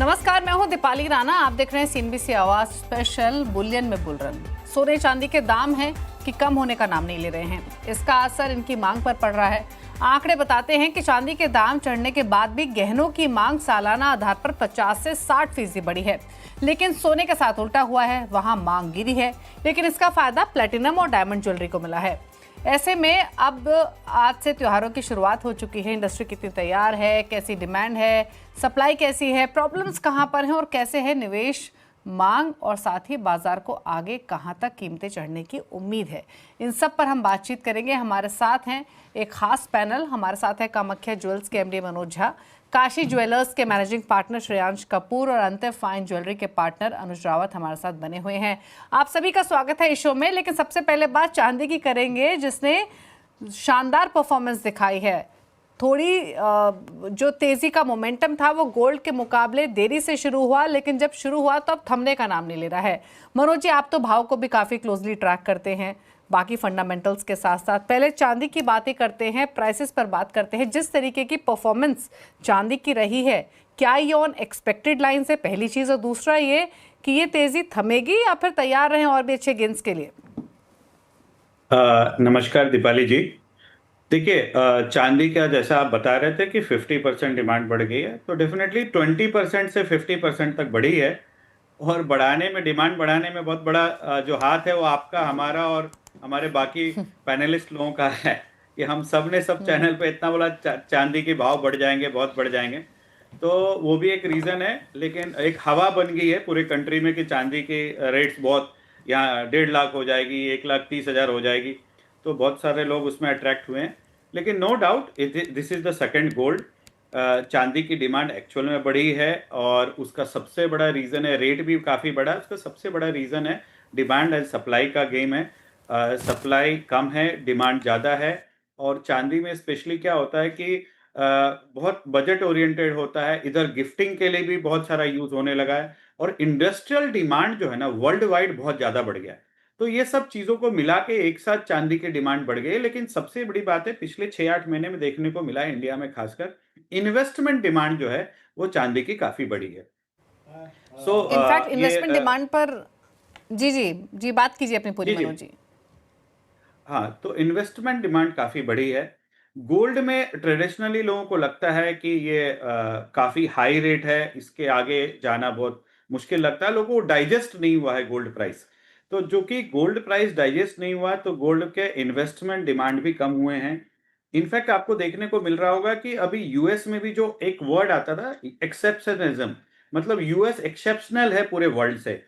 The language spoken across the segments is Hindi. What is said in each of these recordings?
नमस्कार, मैं हूं दीपाली राणा। आप देख रहे हैं सीएनबीसी आवाज स्पेशल बुलियन में बुल रन। सोने चांदी के दाम हैं कि कम होने का नाम नहीं ले रहे हैं। इसका असर इनकी मांग पर पड़ रहा है। आंकड़े बताते हैं कि चांदी के दाम चढ़ने के बाद भी गहनों की मांग सालाना आधार पर 50 से 60% बढ़ी है, लेकिन सोने के साथ उल्टा हुआ है। वहां मांग गिरी है, लेकिन इसका फायदा प्लेटिनम और डायमंड ज्वेलरी को मिला है। ऐसे में अब आज से त्योहारों की शुरुआत हो चुकी है। इंडस्ट्री कितनी तैयार है, कैसी डिमांड है, सप्लाई कैसी है, प्रॉब्लम्स कहां पर हैं और कैसे है निवेश, मांग और साथ ही बाजार को आगे कहां तक कीमतें चढ़ने की उम्मीद है, इन सब पर हम बातचीत करेंगे। हमारे साथ हैं एक खास पैनल। हमारे साथ है कामाख्या ज्वेल्स के एमडी मनोज झा, काशी ज्वेलर्स के मैनेजिंग पार्टनर श्रेयांश कपूर और अंत्य फाइन ज्वेलरी के पार्टनर अनुज रावत हमारे साथ बने हुए हैं। आप सभी का स्वागत है इस शो में। लेकिन सबसे पहले बात चांदी की करेंगे, जिसने शानदार परफॉर्मेंस दिखाई है। थोड़ी जो तेजी का मोमेंटम था वो गोल्ड के मुकाबले देरी से शुरू हुआ, लेकिन जब शुरू हुआ तो अब थमने का नाम नहीं ले रहा है। मनोज जी, आप तो भाव को भी काफी क्लोजली ट्रैक करते हैं बाकी फंडामेंटल्स के साथ साथ। पहले चांदी की बातें करते हैं, प्राइसेस पर बात करते हैं। जिस तरीके की परफॉर्मेंस चांदी की रही है, क्या ये ऑन एक्सपेक्टेड लाइन से, पहली चीज, और दूसरा ये कि ये तेजी थमेगी या फिर तैयार रहें और भी अच्छे गेंस के लिए? नमस्कार दीपाली जी। देखिए, चांदी का जैसा आप बता रहे थे कि 50% डिमांड बढ़ गई है, तो डेफिनेटली 20% से 50% तक बढ़ी है। और बढ़ाने में, डिमांड बढ़ाने में बहुत बड़ा जो हाथ है वो आपका, हमारा और हमारे बाकी पैनलिस्ट लोगों का है कि हम सब ने सब चैनल पे इतना बोला चांदी के भाव बढ़ जाएंगे, बहुत बढ़ जाएंगे। तो वो भी एक रीज़न है, लेकिन एक हवा बन गई है पूरे कंट्री में कि चांदी के रेट्स बहुत, यहाँ 1.5 लाख हो जाएगी, 1,30,000 हो जाएगी। तो बहुत सारे लोग उसमें अट्रैक्ट हुए हैं। लेकिन no doubt this is the second gold. चांदी की डिमांड एक्चुअल में बढ़ी है और उसका सबसे बड़ा रीज़न है, रेट भी काफ़ी बढ़ा। उसका सबसे बड़ा रीज़न है डिमांड एंड सप्लाई का गेम है। सप्लाई कम है, डिमांड ज़्यादा है। और चांदी में स्पेशली क्या होता है कि बहुत बजट ओरिएंटेड होता है। इधर गिफ्टिंग के लिए भी बहुत सारा यूज़ होने लगा है और इंडस्ट्रियल डिमांड जो है ना, वर्ल्ड वाइड बहुत ज़्यादा बढ़ गया है। तो ये सब चीज़ों को मिला के एक साथ चांदी की डिमांड बढ़ गई। लेकिन सबसे बड़ी बात है, पिछले 6-8 महीने में देखने को मिला है इंडिया में खासकर, इन्वेस्टमेंट डिमांड जो है वो चांदी की काफ़ी बढ़ी है। सो इनफैक्ट ये इन्वेस्टमेंट डिमांड पर जी जी जी बात कीजिए अपनी पूरी, जी जी मनोज जी। हाँ, तो इन्वेस्टमेंट डिमांड काफ़ी बढ़ी है। गोल्ड में ट्रेडिशनली लोगों को लगता है कि ये काफ़ी हाई रेट है, इसके आगे जाना बहुत मुश्किल लगता है, लोगों को डाइजेस्ट नहीं हुआ है गोल्ड प्राइस। तो जो कि गोल्ड प्राइस डाइजेस्ट नहीं हुआ, तो गोल्ड के इन्वेस्टमेंट डिमांड भी कम हुए हैं। इनफैक्ट आपको देखने को मिल रहा होगा कि अभी यूएस में भी जो एक वर्ड आता था, एक्सेप्शनिज्म, मतलब यूएस एक्सेप्शनल है पूरे वर्ल्ड से।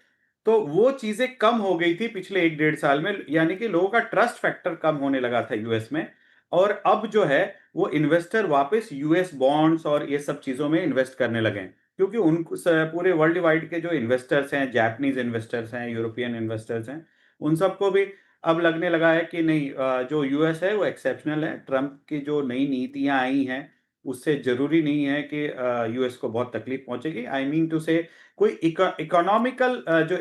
तो वो चीज़ें कम हो गई थी पिछले 1 डेढ़ साल में, यानी कि लोगों का ट्रस्ट फैक्टर कम होने लगा था यूएस में। और अब जो है वो इन्वेस्टर वापस यूएस बॉन्ड्स और ये सब चीज़ों में इन्वेस्ट करने लगे हैं। क्योंकि उनको पूरे वर्ल्ड वाइड के जो इन्वेस्टर्स हैं, जापानीज इन्वेस्टर्स हैं, यूरोपियन इन्वेस्टर्स हैं, उन सबको भी अब लगने लगा है कि नहीं, जो यूएस है वो एक्सेप्शनल है। ट्रंप की जो नई नीतियाँ आई हैं, उससे ज़रूरी नहीं है कि यूएस को बहुत तकलीफ पहुँचेगी। आई मीन टू से कोई इकोनॉमिकल जो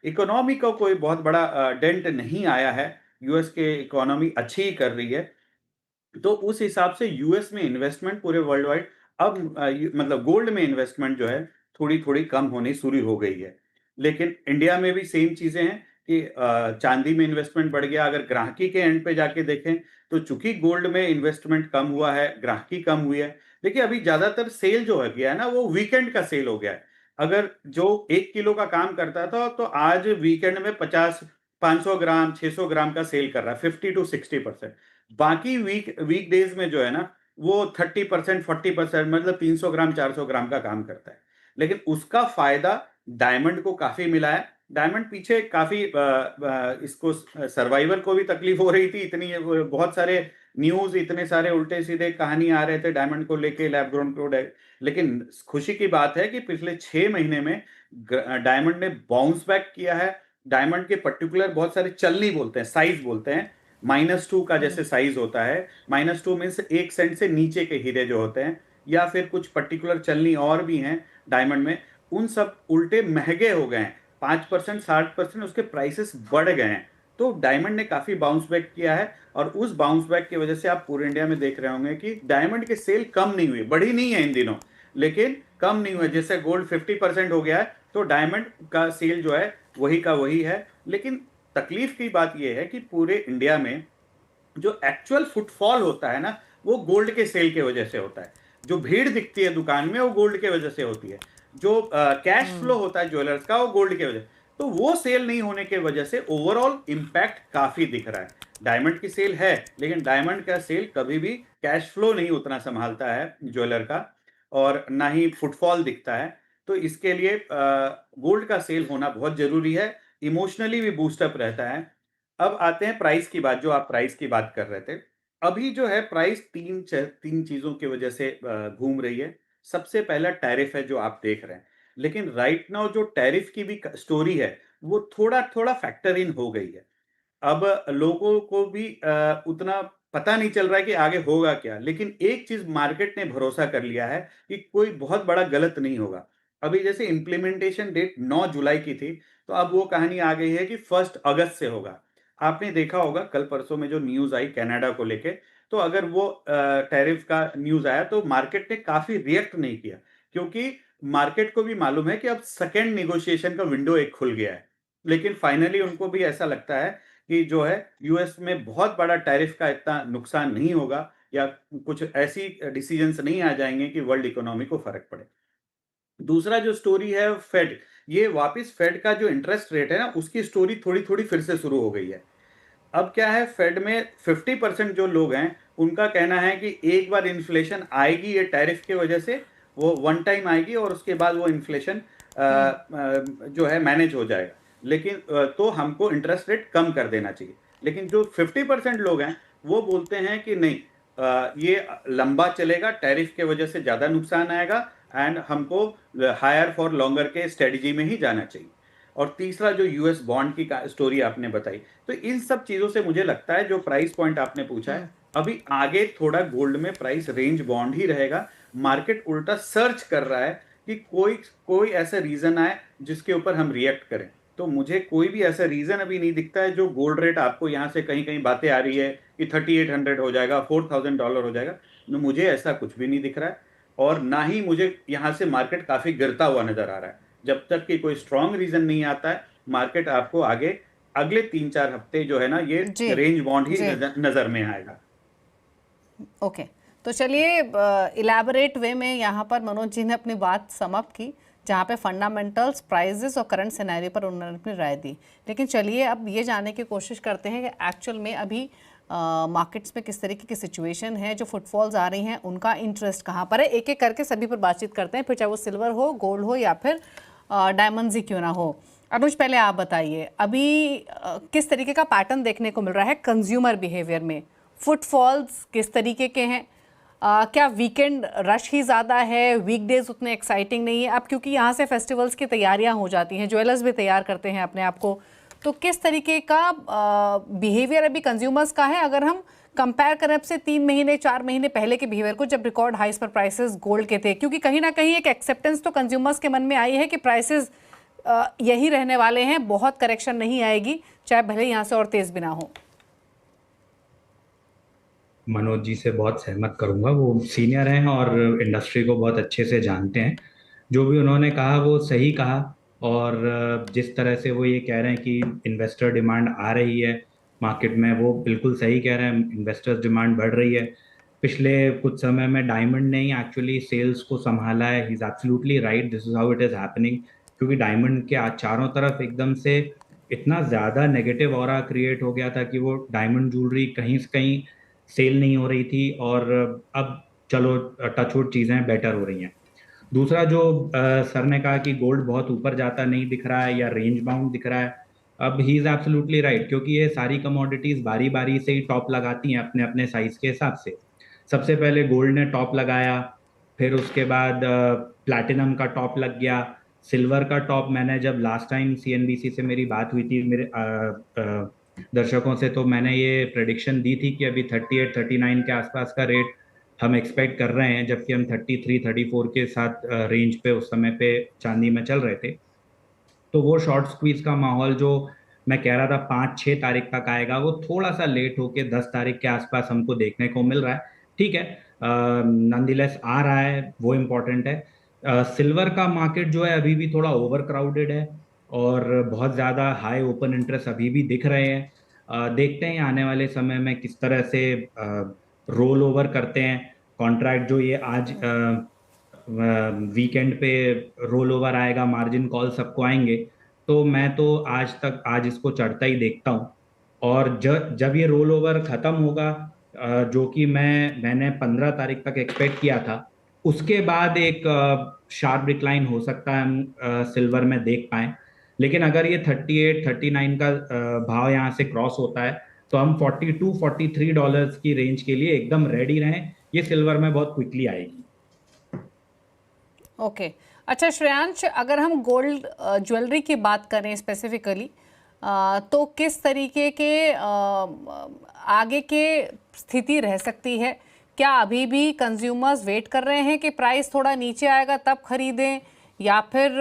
इकोनॉमी का कोई बहुत बड़ा डेंट नहीं आया है। यूएस के इकोनॉमी अच्छी ही कर रही है। तो उस हिसाब से यूएस में इन्वेस्टमेंट पूरे वर्ल्ड वाइड अब मतलब गोल्ड में इन्वेस्टमेंट जो है थोड़ी-थोड़ी कम होनी शुरू हो गई है। लेकिन इंडिया में भी सेम चीज़ें हैं कि चांदी में इन्वेस्टमेंट बढ़ गया। अगर ग्राहकी के एंड पे जाके देखें, तो चूँकि गोल्ड में इन्वेस्टमेंट कम हुआ है, ग्राहकी कम हुई है। देखिए, अभी ज़्यादातर सेल जो हो गया है ना, वो वीकेंड का सेल हो गया है। अगर जो 1 किलो का काम करता था, तो आज वीकेंड में 50, 500 ग्राम, 600 ग्राम का सेल कर रहा है, 50 टू 60%। बाकी वीकडेज में जो है ना, वो 30%, 40%, मतलब 300 ग्राम, 400 ग्राम का काम करता है। लेकिन उसका फ़ायदा डायमंड को काफ़ी मिला है। डायमंड पीछे काफ़ी इसको सर्वाइवर को भी तकलीफ हो रही थी, इतनी बहुत सारे न्यूज़, इतने सारे उल्टे-सीधे कहानी आ रहे थे डायमंड को लेके, लैब ग्रोन क्रूड है। लेकिन खुशी की बात है कि पिछले 6 महीने में डायमंड ने बाउंस बैक किया है। डायमंड के पर्टिकुलर बहुत सारे चलनी बोलते हैं, साइज़ बोलते हैं। -2 का जैसे साइज़ होता है, -2 मीन्स 1 सेंट से नीचे के हीरे जो होते हैं, या फिर कुछ पर्टिकुलर चलनी और भी हैं डायमंड में, उन सब उल्टे महँगे हो गए हैं। 5%, 60% उसके प्राइसेस बढ़ गए हैं। तो डायमंड ने काफ़ी बाउंस बैक किया है और उस बाउंस बैक की वजह से आप पूरे इंडिया में देख रहे होंगे कि डायमंड की सेल कम नहीं हुई, बढ़ी नहीं है इन दिनों, लेकिन कम नहीं हुआ। जैसे गोल्ड 50% हो गया है तो डायमंड का सेल जो है वही का वही है। लेकिन तकलीफ की बात यह है कि पूरे इंडिया में जो एक्चुअल फुटफॉल होता है ना, वो गोल्ड के सेल के वजह से होता है। जो भीड़ दिखती है दुकान में वो गोल्ड के वजह से होती है। जो कैश फ्लो होता है ज्वेलर्स का वो गोल्ड के वजह। तो वो सेल नहीं होने के वजह से ओवरऑल इंपैक्ट काफी दिख रहा है। डायमंड की सेल है लेकिन डायमंड का सेल कभी भी कैश फ्लो नहीं उतना संभालता है ज्वेलर का, और ना ही फुटफॉल दिखता है। तो इसके लिए गोल्ड का सेल होना बहुत जरूरी है। इमोशनली भी बूस्टअप रहता है। अब आते हैं प्राइस की बात, जो आप प्राइस की बात कर रहे थे। अभी जो है प्राइस तीन चीजों की वजह से घूम रही है। सबसे पहला टैरिफ है जो आप देख रहे हैं। लेकिन राइट नाउ जो टैरिफ की भी स्टोरी है वो थोड़ा थोड़ा फैक्टर इन हो गई है। अब लोगों को भी उतना पता नहीं चल रहा है कि आगे होगा क्या। लेकिन एक चीज मार्केट ने भरोसा कर लिया है कि कोई बहुत बड़ा गलत नहीं होगा। अभी जैसे इम्प्लीमेंटेशन डेट 9 जुलाई की थी, तो अब वो कहानी आ गई है कि 1 अगस्त से होगा। आपने देखा होगा कल परसों में जो न्यूज आई कनाडा को लेके, तो अगर वो टैरिफ का न्यूज आया तो मार्केट ने काफी रिएक्ट नहीं किया, क्योंकि मार्केट को भी मालूम है कि अब सेकेंड निगोशिएशन का विंडो एक खुल गया है। लेकिन फाइनली उनको भी ऐसा लगता है कि जो है यूएस में बहुत बड़ा टैरिफ का इतना नुकसान नहीं होगा, या कुछ ऐसी डिसीजंस नहीं आ जाएंगे कि वर्ल्ड इकोनॉमी को फर्क पड़े। दूसरा जो स्टोरी है फेड, ये वापस फेड का जो इंटरेस्ट रेट है ना, उसकी स्टोरी थोड़ी थोड़ी फिर से शुरू हो गई है। अब क्या है, फेड में 50% जो लोग हैं उनका कहना है कि एक बार इन्फ्लेशन आएगी ये टैरिफ की वजह से, वो वन टाइम आएगी और उसके बाद वो इन्फ्लेशन जो है मैनेज हो जाएगा। लेकिन तो हमको इंटरेस्ट रेट कम कर देना चाहिए। लेकिन जो 50% लोग हैं वो बोलते हैं कि नहीं, ये लंबा चलेगा, टैरिफ के वजह से ज़्यादा नुकसान आएगा, एंड हमको हायर फॉर लॉन्गर के स्ट्रेटजी में ही जाना चाहिए। और तीसरा जो यूएस बॉन्ड की स्टोरी आपने बताई, तो इन सब चीज़ों से मुझे लगता है जो प्राइस पॉइंट आपने पूछा है, अभी आगे थोड़ा गोल्ड में प्राइस रेंज बॉन्ड ही रहेगा। मार्केट उल्टा सर्च कर रहा है कि कोई कोई ऐसा रीजन आए जिसके ऊपर हम रिएक्ट करें। तो मुझे कोई भी ऐसा रीजन अभी नहीं दिखता है। जो गोल्ड रेट आपको यहाँ से कहीं कहीं बातें आ रही है कि 3800 हो जाएगा, $4000 हो जाएगा, तो मुझे ऐसा कुछ भी नहीं दिख रहा है। और ना ही मुझे यहाँ से मार्केट काफी गिरता हुआ नजर आ रहा है। जब तक कि कोई स्ट्रॉन्ग रीजन नहीं आता है, मार्केट आपको आगे अगले 3-4 हफ्ते जो है ना, ये जी रेंज बॉन्ड ही जी नजर में आएगा। ओके, तो चलिए इलैबोरेट वे में यहाँ पर मनोज जी ने अपनी बात समाप्त की, जहाँ पे फंडामेंटल्स, प्राइजेस और करंट सिनेरियो पर उन्होंने अपनी राय दी। लेकिन चलिए अब ये जानने की कोशिश करते हैं कि एक्चुअल में अभी मार्केट्स में किस तरीके की सिचुएशन है, जो फुटफॉल्स आ रही हैं उनका इंटरेस्ट कहाँ पर है। एक एक करके सभी पर बातचीत करते हैं, फिर चाहे वो सिल्वर हो, गोल्ड हो या फिर डायमंड्स ही क्यों ना हो। अनुज, पहले आप बताइए अभी किस तरीके का पैटर्न देखने को मिल रहा है कंज्यूमर बिहेवियर में। फुटफॉल्स किस तरीके के हैं? क्या वीकेंड रश ही ज़्यादा है, वीकडेज उतने एक्साइटिंग नहीं है? अब क्योंकि यहाँ से फेस्टिवल्स की तैयारियाँ हो जाती हैं, ज्वेलर्स भी तैयार करते हैं अपने आप को, तो किस तरीके का बिहेवियर अभी कंज्यूमर्स का है अगर हम कंपेयर करें अब से 3 महीने 4 महीने पहले के बिहेवियर को, जब रिकॉर्ड हाइस पर प्राइसेस गोल्ड के थे? क्योंकि कहीं ना कहीं एक एक्सेप्टेंस तो कंज्यूमर्स के मन में आई है कि प्राइसेस यही रहने वाले हैं, बहुत करेक्शन नहीं आएगी, चाहे भले यहाँ से और तेज़ भी ना हो। मनोज जी से बहुत सहमत करूंगा। वो सीनियर हैं और इंडस्ट्री को बहुत अच्छे से जानते हैं। जो भी उन्होंने कहा वो सही कहा। और जिस तरह से वो ये कह रहे हैं कि इन्वेस्टर डिमांड आ रही है मार्केट में, वो बिल्कुल सही कह रहे हैं। इन्वेस्टर्स डिमांड बढ़ रही है। पिछले कुछ समय में डायमंड ने ही एक्चुअली सेल्स को संभाला है। He is absolutely right, this is how it is happening. क्योंकि डायमंड के आज चारों तरफ एकदम से इतना ज़्यादा नेगेटिव ऑरा क्रिएट हो गया था कि वो डायमंड ज्वेलरी कहीं से कहीं सेल नहीं हो रही थी। और अब चलो टचवुड चीज़ें बेटर हो रही हैं। दूसरा जो सर ने कहा कि गोल्ड बहुत ऊपर जाता नहीं दिख रहा है या रेंज बाउंड दिख रहा है, अब ही इज़ एब्सोल्युटली राइट। क्योंकि ये सारी कमोडिटीज़ बारी बारी से ही टॉप लगाती हैं अपने अपने साइज के हिसाब से। सबसे पहले गोल्ड ने टॉप लगाया, फिर उसके बाद प्लैटिनम का टॉप लग गया, सिल्वर का टॉप। मैंने जब लास्ट टाइम सीएनबीसी से मेरी बात हुई थी मेरे दर्शकों से, तो मैंने ये प्रेडिक्शन दी थी कि अभी 38-39 के आसपास का रेट हम एक्सपेक्ट कर रहे हैं, जबकि हम 33-34 के साथ रेंज पे उस समय पे चांदी में चल रहे थे। तो वो शॉर्ट स्क्वीज का माहौल जो मैं कह रहा था 5-6 तारीख तक आएगा, वो थोड़ा सा लेट होके 10 तारीख के आसपास हमको देखने को मिल रहा है। ठीक है, नॉनदलेस आ रहा है, वो इम्पोर्टेंट है। सिल्वर का मार्केट जो है अभी भी थोड़ा ओवर क्राउडेड है और बहुत ज़्यादा हाई ओपन इंटरेस्ट अभी भी दिख रहे हैं। देखते हैं आने वाले समय में किस तरह से रोल ओवर करते हैं कॉन्ट्रैक्ट। जो ये आज वीकेंड पे रोल ओवर आएगा, मार्जिन कॉल सबको आएंगे, तो मैं तो आज इसको चढ़ता ही देखता हूँ। और जब ये रोल ओवर खत्म होगा, जो कि मैंने 15 तारीख तक एक्सपेक्ट किया था, उसके बाद एक शार्प डिक्लाइन हो सकता है, हम सिल्वर में देख पाए। लेकिन अगर ये 38-39 का भाव यहाँ से क्रॉस होता है, तो हम $42-43 की रेंज के लिए एकदम रेडी रहें। ये सिल्वर में बहुत क्विकली आएगी। ओके अच्छा श्रेयांश, अगर हम गोल्ड ज्वेलरी की बात करें स्पेसिफिकली, तो किस तरीके के आगे के स्थिति रह सकती है? क्या अभी भी कंज्यूमर्स वेट कर रहे हैं कि प्राइस थोड़ा नीचे आएगा तब खरीदें, या फिर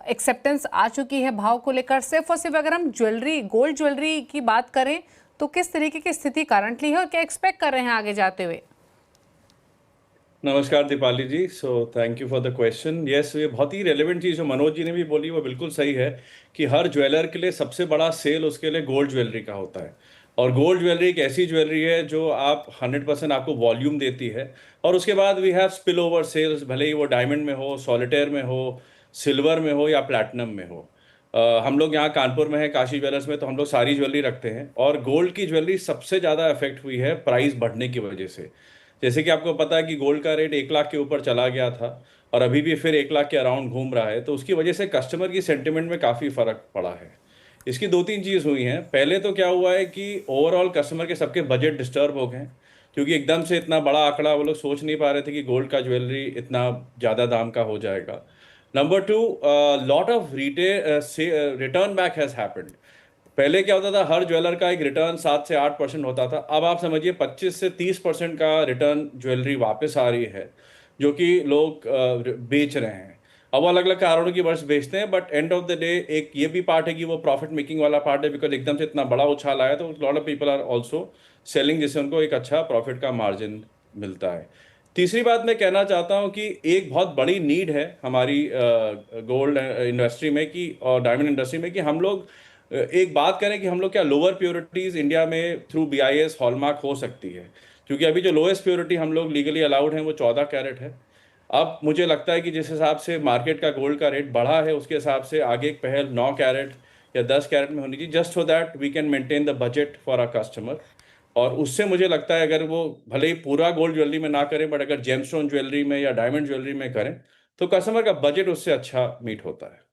एक्सेप्टेंस आ चुकी है भाव को लेकर? सिर्फ और सिर्फ अगर हम गोल्ड ज्वेलरी की बात करें तो किस तरीके की स्थिति करंटली है और क्या एक्सपेक्ट कर रहे हैं आगे जाते हुए? नमस्कार Deepali ji, so thank you for the question. Yes, ये बहुत ही रेलेवेंट चीज़ जो मनोज जी ने भी बोली वो बिल्कुल सही है कि हर ज्वेलर के लिए सबसे बड़ा सेल उसके लिए गोल्ड ज्वेलरी का होता है। और गोल्ड ज्वेलरी एक ऐसी ज्वेलरी है जो आप 100% आपको वॉल्यूम देती है। और उसके बाद we have spill over sales, भले ही वो डायमंड में हो, सॉलिटेयर में हो, सिल्वर में हो या प्लैटिनम में हो। हम लोग यहाँ कानपुर में है काशी ज्वेलर्स में, तो हम लोग सारी ज्वेलरी रखते हैं। और गोल्ड की ज्वेलरी सबसे ज़्यादा अफेक्ट हुई है प्राइस बढ़ने की वजह से। जैसे कि आपको पता है कि गोल्ड का रेट 1 लाख के ऊपर चला गया था और अभी भी फिर 1 लाख के अराउंड घूम रहा है, तो उसकी वजह से कस्टमर की सेंटिमेंट में काफ़ी फ़र्क पड़ा है। इसकी 2-3 चीज़ हुई हैं। पहले तो क्या हुआ है कि ओवरऑल कस्टमर के सबके बजट डिस्टर्ब हो गए, क्योंकि एकदम से इतना बड़ा आंकड़ा वो लोग सोच नहीं पा रहे थे कि गोल्ड का ज्वेलरी इतना ज़्यादा दाम का हो जाएगा। Number 2, lot of return back has happened. पहले क्या होता था, हर ज्वेलर का एक रिटर्न 7 से 8% होता था। अब आप समझिए 25 से 30% का रिटर्न ज्वेलरी वापस आ रही है, जो कि लोग बेच रहे हैं। अब वो अलग अलग कारणों की वर्ष बेचते हैं, but end of the day एक ये भी पार्ट है कि वो प्रॉफिट मेकिंग वाला पार्ट है, बिकॉज एकदम से इतना बड़ा उछाल आया तो lot of people are also selling, जिससे उनको एक अच्छा प्रॉफिट का मार्जिन मिलता है। तीसरी बात मैं कहना चाहता हूँ कि एक बहुत बड़ी नीड है हमारी गोल्ड इंडस्ट्री में कि और डायमंड इंडस्ट्री में कि हम लोग एक बात करें कि हम लोग क्या लोअर प्योरिटीज़ इंडिया में थ्रू BIS हॉलमार्क हो सकती है, क्योंकि अभी जो लोएस्ट प्योरिटी हम लोग लीगली अलाउड हैं वो 14 कैरेट है। अब मुझे लगता है कि जिस हिसाब से मार्केट का गोल्ड का रेट बढ़ा है, उसके हिसाब से आगे एक पहल 9 कैरेट या 10 कैरेट में होनी चाहिए, just so that we can maintain the budget for our customer. और उससे मुझे लगता है अगर वो भले ही पूरा गोल्ड ज्वेलरी में ना करें, बट अगर जेमस्टोन ज्वेलरी में या डायमंड ज्वेलरी में करें, तो कस्टमर का बजट उससे अच्छा मीट होता है।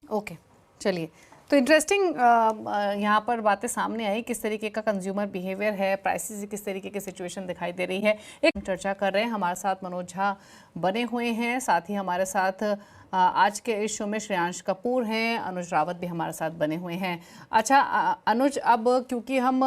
ओके चलिए, तो इंटरेस्टिंग यहाँ पर बातें सामने आई, किस तरीके का कंज्यूमर बिहेवियर है, प्राइसेस किस तरीके की सिचुएशन दिखाई दे रही है। एक चर्चा कर रहे हैं, हमारे साथ मनोज झा बने हुए हैं, साथ ही हमारे साथ आज के इस शो में श्रेयांश कपूर हैं, अनुज रावत भी हमारे साथ बने हुए हैं। अच्छा अनुज, अब क्योंकि हम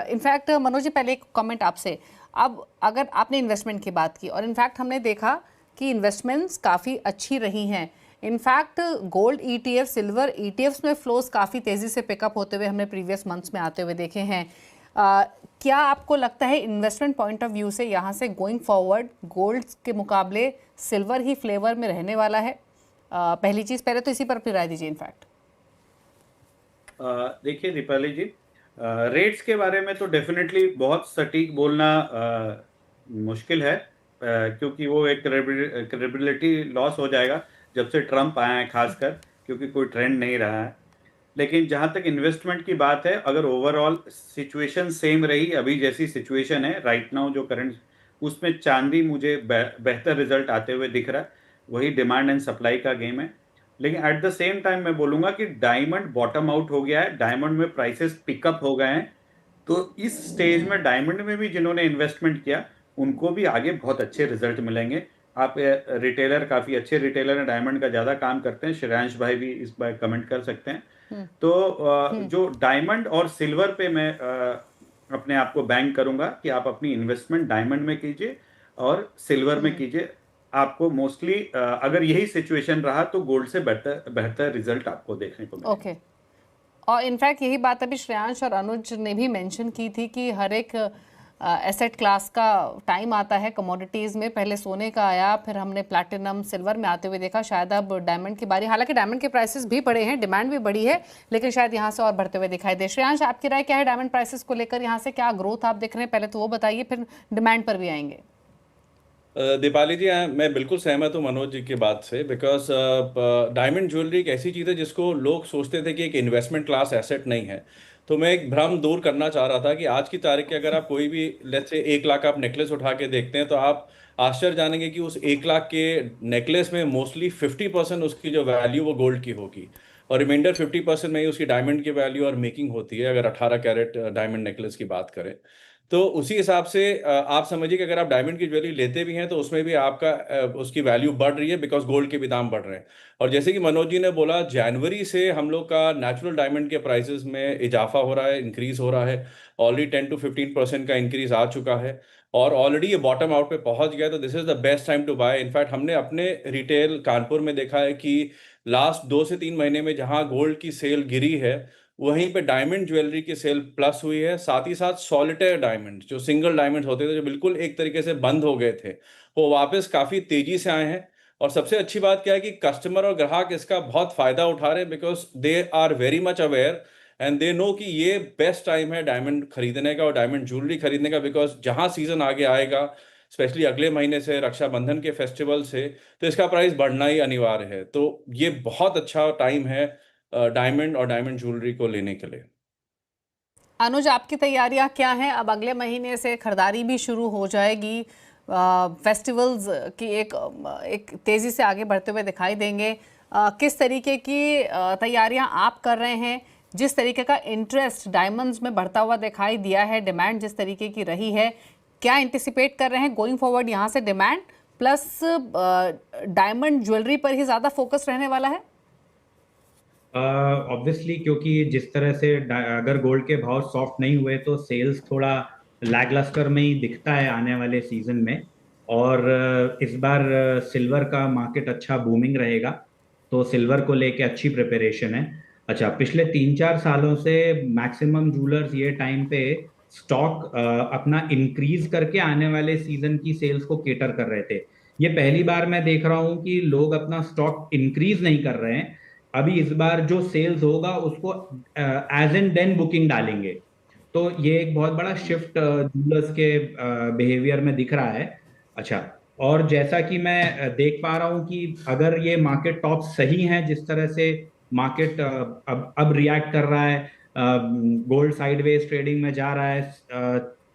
इनफैक्ट मनोज जी पहले एक कमेंट आपसे, अब अगर आपने इन्वेस्टमेंट की बात की और इनफैक्ट हमने देखा कि इन्वेस्टमेंट्स काफ़ी अच्छी रही हैं। In fact gold ETF, silver ETFs में फ्लोज काफ़ी तेज़ी से पिकअप होते हुए हमने प्रीवियस मंथ्स में आते हुए देखे हैं। क्या आपको लगता है इन्वेस्टमेंट पॉइंट ऑफ व्यू से यहाँ से गोइंग फॉरवर्ड गोल्ड के मुकाबले सिल्वर ही फ्लेवर में रहने वाला है? पहली चीज़, पहले तो इसी पर अपनी राय दीजिए। इनफैक्ट देखिए दीपाली जी, रेट्स के बारे में तो डेफिनेटली बहुत सटीक बोलना मुश्किल है, क्योंकि वो एक क्रेडिबिलिटी लॉस हो जाएगा जब से ट्रम्प आया है, खासकर क्योंकि कोई ट्रेंड नहीं रहा है। लेकिन जहाँ तक इन्वेस्टमेंट की बात है, अगर ओवरऑल सिचुएशन सेम रही, अभी जैसी सिचुएशन है राइट नाउ जो करंट, उसमें चांदी मुझे बेहतर रिजल्ट आते हुए दिख रहा है। वही डिमांड एंड सप्लाई का गेम है। लेकिन एट द सेम टाइम मैं बोलूँगा कि डायमंड बॉटम आउट हो गया है, डायमंड में प्राइसेस पिकअप हो गए हैं। तो इस स्टेज में डायमंड में भी जिन्होंने इन्वेस्टमेंट किया उनको भी आगे बहुत अच्छे रिजल्ट मिलेंगे। आप रिटेलर, काफ़ी अच्छे रिटेलर हैं, डायमंड का ज़्यादा काम करते हैं, श्रेयांश भाई भी इस बार कमेंट कर सकते हैं। तो जो डायमंड और सिल्वर पे मैं अपने आप को बैंक करूंगा कि आप अपनी इन्वेस्टमेंट डायमंड में कीजिए और सिल्वर में कीजिए। आपको मोस्टली अगर यही सिचुएशन रहा तो गोल्ड से बेहतर रिजल्ट आपको देखने को मिलेगा। ओके, और इनफैक्ट यही बात अभी श्रेयांश और अनुज ने भी मेंशन की थी कि हर एक एसेट क्लास का टाइम आता है कमोडिटीज़ में। पहले सोने का आया, फिर हमने प्लैटिनम सिल्वर में आते हुए देखा, शायद अब डायमंड की बारी। हालांकि डायमंड के प्राइसेस भी बढ़े हैं, डिमांड भी बढ़ी है, लेकिन शायद यहाँ से और बढ़ते हुए दिखाई दे। श्रेयांश, आपकी राय क्या है डायमंड प्राइसेस को लेकर? यहाँ से क्या ग्रोथ आप देख रहे हैं, पहले तो वो बताइए, फिर डिमांड पर भी आएंगे। दीपाली जी, मैं बिल्कुल सहमत हूँ मनोज जी की बात से, बिकॉज डायमंड ज्वेलरी एक ऐसी चीज़ है जिसको लोग सोचते थे कि एक इन्वेस्टमेंट क्लास एसेट नहीं है। तो मैं एक भ्रम दूर करना चाह रहा था कि आज की तारीख के अगर आप कोई भी लेट्स से 1 लाख आप नेकलेस उठा के देखते हैं तो आप आश्चर्य जानेंगे कि उस 1 लाख के नेकलेस में मोस्टली 50% उसकी जो वैल्यू वो गोल्ड की होगी, और रिमाइंडर 50% में ही उसकी डायमंड की वैल्यू और मेकिंग होती है, अगर 18 कैरेट डायमंड नेकलेस की बात करें। तो उसी हिसाब से आप समझिए कि अगर आप डायमंड की ज्वेलरी लेते भी हैं तो उसमें भी आपका उसकी वैल्यू बढ़ रही है, बिकॉज गोल्ड के भी दाम बढ़ रहे हैं। और जैसे कि मनोज जी ने बोला, जनवरी से हम लोग का नेचुरल डायमंड के प्राइसेस में इजाफा हो रहा है, इंक्रीज हो रहा है। ऑलरेडी 10 to 15% का इंक्रीज आ चुका है, और ऑलरेडी ये बॉटम आउट पे पहुंच गया। तो this is the best time to buy. In fact हमने अपने रिटेल कानपुर में देखा है कि लास्ट 2 से 3 महीने में जहां गोल्ड की सेल गिरी है, वहीं पे डायमंड ज्वेलरी की सेल प्लस हुई है। साथ ही साथ सॉलिटेयर डायमंड, जो सिंगल डायमंड होते थे, जो बिल्कुल एक तरीके से बंद हो गए थे, वो वापस काफी तेजी से आए हैं। और सबसे अच्छी बात क्या है कि कस्टमर और ग्राहक इसका बहुत फायदा उठा रहे हैं, because they are very much aware and they know कि ये बेस्ट टाइम है डायमंड खरीदने का और डायमंड ज्वेलरी खरीदने का। बिकॉज जहां सीजन आगे आएगा, स्पेशली अगले महीने से रक्षाबंधन के फेस्टिवल से, तो इसका प्राइस बढ़ना ही अनिवार्य है। तो ये बहुत अच्छा टाइम है डायमंड और डायमंड ज्वेलरी को लेने के लिए। अनुज, आपकी तैयारियां क्या हैं? अब अगले महीने से खरीदारी भी शुरू हो जाएगी, फेस्टिवल्स की एक तेज़ी से आगे बढ़ते हुए दिखाई देंगे। किस तरीके की तैयारियां आप कर रहे हैं? जिस तरीके का इंटरेस्ट डायमंड्स में बढ़ता हुआ दिखाई दिया है, डिमांड जिस तरीके की रही है, क्या एंटिसिपेट कर रहे हैं गोइंग फॉरवर्ड यहाँ से डिमांड प्लस डायमंड ज्वेलरी पर ही ज़्यादा फोकस रहने वाला है? ऑब्वियसली क्योंकि जिस तरह से अगर गोल्ड के भाव सॉफ्ट नहीं हुए तो सेल्स थोड़ा लैकलस्टर में ही दिखता है आने वाले सीजन में। और इस बार सिल्वर का मार्केट अच्छा बूमिंग रहेगा, तो सिल्वर को लेके अच्छी प्रिपरेशन है। अच्छा, पिछले 3-4 सालों से मैक्सिमम जूलर्स ये टाइम पे स्टॉक अपना इंक्रीज करके आने वाले सीजन की सेल्स को केटर कर रहे थे। ये पहली बार मैं देख रहा हूँ कि लोग अपना स्टॉक इंक्रीज नहीं कर रहे हैं। अभी इस बार जो सेल्स होगा उसको एज एंड देन बुकिंग डालेंगे। तो ये एक बहुत बड़ा शिफ्ट जूलर्स के बिहेवियर में दिख रहा है। अच्छा, और जैसा कि मैं देख पा रहा हूँ कि अगर ये मार्केट टॉप सही हैं, जिस तरह से मार्केट अब रिएक्ट कर रहा है, गोल्ड साइडवेज ट्रेडिंग में जा रहा है,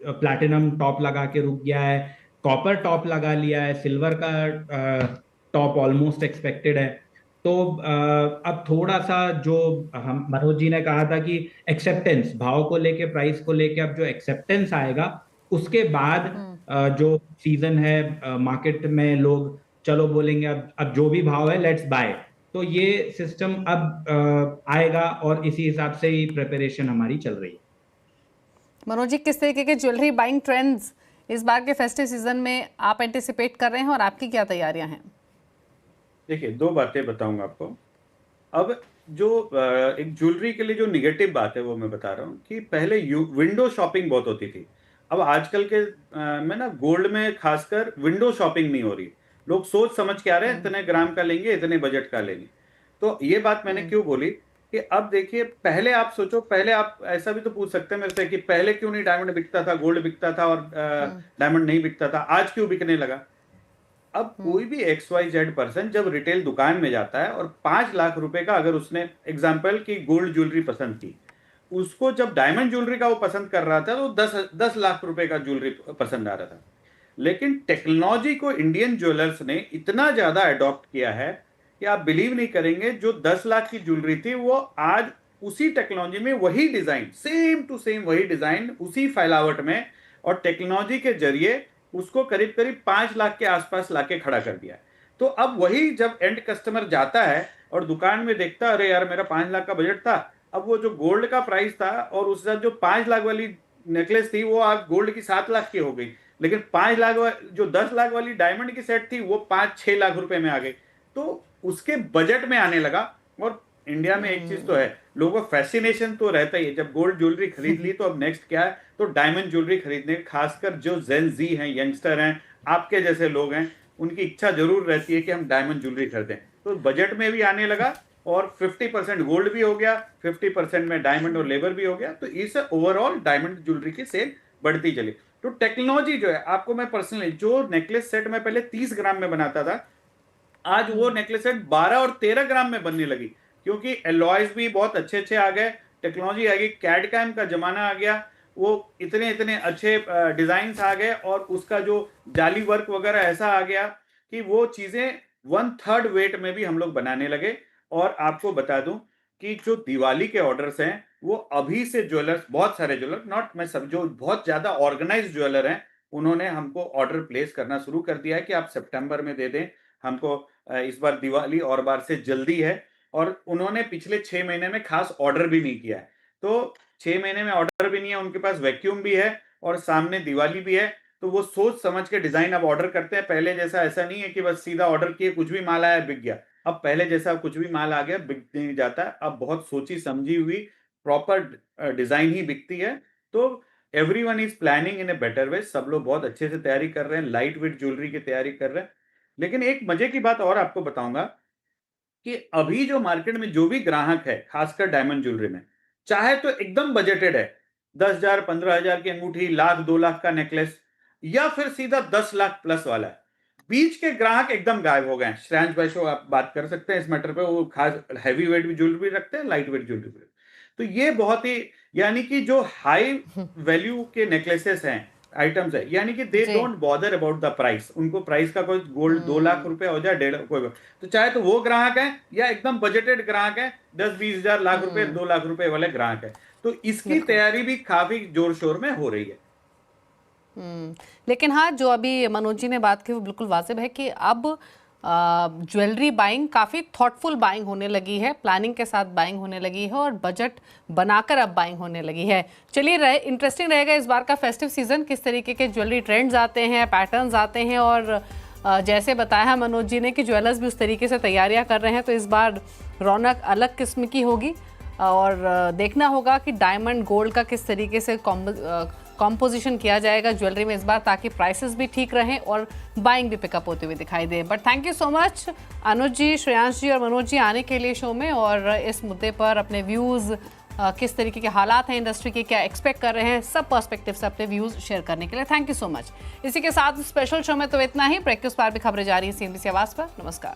प्लैटिनम टॉप लगा के रुक गया है, कॉपर टॉप लगा लिया है, सिल्वर का टॉप ऑलमोस्ट एक्सपेक्टेड है। तो अब थोड़ा सा जो हम मनोज जी ने कहा था कि एक्सेप्टेंस, भाव को लेके, प्राइस को लेके अब जो एक्सेप्टेंस आएगा, उसके बाद जो सीजन है मार्केट में लोग चलो बोलेंगे अब जो भी भाव है लेट्स बाय। तो ये सिस्टम अब आएगा और इसी हिसाब से ही प्रिपरेशन हमारी चल रही है। मनोज जी, किस तरीके के ज्वेलरी बाइंग ट्रेंड्स इस बार के फेस्टिव सीजन में आप एंटिसिपेट कर रहे हैं और आपकी क्या तैयारियां हैं? देखिए, 2 बातें बताऊंगा आपको। अब जो एक ज्वेलरी के लिए जो निगेटिव बात है वो मैं बता रहा हूँ कि पहले विंडो शॉपिंग बहुत होती थी। अब आजकल के में ना गोल्ड में खासकर विंडो शॉपिंग नहीं हो रही। लोग सोच समझ के आ रहे हैं, इतने ग्राम का लेंगे, इतने बजट का लेंगे। तो ये बात मैंने क्यों बोली कि अब देखिए, पहले आप सोचो, पहले आप ऐसा भी तो पूछ सकते हैं मेरे से कि पहले क्यों नहीं डायमंड बिकता था, गोल्ड बिकता था और डायमंड नहीं बिकता था, आज क्यों बिकने लगा? अब कोई भी XYZ पर्सन जब रिटेल दुकान में जाता है और 5 लाख रुपए का, अगर उसने एग्जांपल की गोल्ड ज्वेलरी पसंद की, उसको जब डायमंड ज्वेलरी का वो पसंद कर रहा था तो 10 लाख रुपए का ज्वेलरी पसंद आ रहा था। लेकिन टेक्नोलॉजी को इंडियन ज्वेलर्स ने इतना ज्यादा अडॉप्ट किया है कि आप बिलीव नहीं करेंगे, जो 10 लाख की ज्वेलरी थी वो आज उसी टेक्नोलॉजी में वही डिजाइन, सेम टू सेम वही डिजाइन, उसी फैलावट में और टेक्नोलॉजी के जरिए उसको करीब करीब 5 लाख के आसपास लाके खड़ा कर दिया है। तो अब वही जब एंड कस्टमर जाता है और दुकान में देखता है, अरे यार मेरा 5 लाख का बजट था, अब वो जो गोल्ड का प्राइस था और उसके साथ जो 5 लाख वाली नेकलेस थी वो आज गोल्ड की 7 लाख की हो गई, लेकिन 5 लाख जो 10 लाख वाली डायमंड की सेट थी वो 5-6 लाख रुपए में आ गई। तो उसके बजट में आने लगा। और इंडिया में एक चीज तो है, लोगों को फैसिनेशन तो रहता ही है। जब गोल्ड ज्वेलरी खरीद ली तो अब नेक्स्ट क्या है, तो डायमंड ज्वेलरी खरीदने, खासकर जो जेन जी हैं, यंगस्टर हैं, आपके जैसे लोग हैं, उनकी इच्छा जरूर रहती है कि हम डायमंड ज्वेलरी खरीदें। तो बजट में भी आने लगा और 50% गोल्ड भी हो गया, 50% में डायमंड और लेबर भी हो गया। तो इससे ओवरऑल डायमंड ज्वेलरी की सेल बढ़ती चली। तो टेक्नोलॉजी जो है, आपको मैं पर्सनली, जो नेकलेस सेट में पहले 30 ग्राम में बनाता था, आज वो नेकलेस सेट 12 और 13 ग्राम में बनने लगी, क्योंकि एलॉयज भी बहुत अच्छे अच्छे आ गए, टेक्नोलॉजी आ गई, कैड कैम का जमाना आ गया, वो इतने इतने अच्छे डिजाइन आ गए और उसका जो जाली वर्क वगैरह ऐसा आ गया कि वो चीजें 1/3 वेट में भी हम लोग बनाने लगे। और आपको बता दूं कि जो दिवाली के ऑर्डर्स हैं, वो अभी से ज्वेलर्स, बहुत सारे ज्वेलर, नॉट मैं सब, जो बहुत ज्यादा ऑर्गेनाइज्ड ज्वेलर हैं, उन्होंने हमको ऑर्डर प्लेस करना शुरू कर दिया है कि आप सितंबर में दे दें हमको, इस बार दिवाली और बार से जल्दी है। और उन्होंने पिछले 6 महीने में खास ऑर्डर भी नहीं किया है। तो 6 महीने में ऑर्डर भी नहीं है, उनके पास वैक्यूम भी है और सामने दिवाली भी है। तो वो सोच समझ के डिजाइन अब ऑर्डर करते हैं। पहले जैसा ऐसा नहीं है कि बस सीधा ऑर्डर किए, कुछ भी माल आया बिक गया। अब पहले जैसा कुछ भी माल आ गया बिक नहीं जाता, अब बहुत सोची समझी हुई प्रॉपर डिजाइन ही बिकती है। तो everyone is planning in a better way, सब लोग बहुत अच्छे से तैयारी कर रहे हैं, लाइट वेट ज्वेलरी की तैयारी कर रहे हैं। लेकिन एक मजे की बात और आपको बताऊंगा कि अभी जो मार्केट में जो भी ग्राहक है, खासकर डायमंड ज्वेलरी में, चाहे तो एकदम बजटेड है, 10,000 15,000 की अंगूठी, 1,00,000 2,00,000 का नेकलेस, या फिर सीधा 10 लाख प्लस वाला है, बीच के ग्राहक एकदम गायब हो गए हैं। श्रेयांश भाई से आप बात कर सकते हैं इस मैटर पे, वो खास हैवी वेट भी ज्वेलरी भी रखते हैं, लाइट वेट ज्वेलरी भी। तो ये बहुत ही, यानी कि जो हाई वैल्यू के नेकलेसेस हैं, आइटम्स है, यानी कि दे जी। Don't bother about the price. उनको प्राइस का कोई, गोल्ड 2 लाख रुपए हो जाए, 1.5 कोई बात। तो चाहे तो वो ग्राहक है या एकदम बजटेड ग्राहक है, 10-20 हजार लाख रुपए, 2 लाख रुपए वाले ग्राहक है। तो इसकी तैयारी भी काफी जोर शोर में हो रही है। लेकिन हाँ, जो अभी मनोज जी ने बात की वो बिल्कुल वाजिब है कि अब ज्वेलरी बाइंग काफ़ी थॉटफुल बाइंग होने लगी है, प्लानिंग के साथ बाइंग होने लगी है और बजट बनाकर अब बाइंग होने लगी है। चलिए, इंटरेस्टिंग रहेगा इस बार का फेस्टिव सीजन, किस तरीके के ज्वेलरी ट्रेंड्स आते हैं, पैटर्न्स आते हैं, और जैसे बताया मनोज जी ने कि ज्वेलर्स भी उस तरीके से तैयारियां कर रहे हैं। तो इस बार रौनक अलग किस्म की होगी और देखना होगा कि डायमंड गोल्ड का किस तरीके से कॉम्पोजिशन किया जाएगा ज्वेलरी में इस बार, ताकि प्राइसेस भी ठीक रहें और बाइंग भी पिकअप होते हुए दिखाई दे। But thank you so much Anuj ji, Shreyansh ji और मनोज जी आने के लिए शो में, और इस मुद्दे पर अपने व्यूज़, किस तरीके के हालात हैं इंडस्ट्री के, क्या एक्सपेक्ट कर रहे हैं, सब पर्सपेक्टिव से अपने व्यूज़ शेयर करने के लिए थैंक यू सो मच। इसी के साथ स्पेशल शो में तो इतना ही। ब्रेक के उस पार भी खबरें जारी हैं CNBC आवाज़ पर। नमस्कार।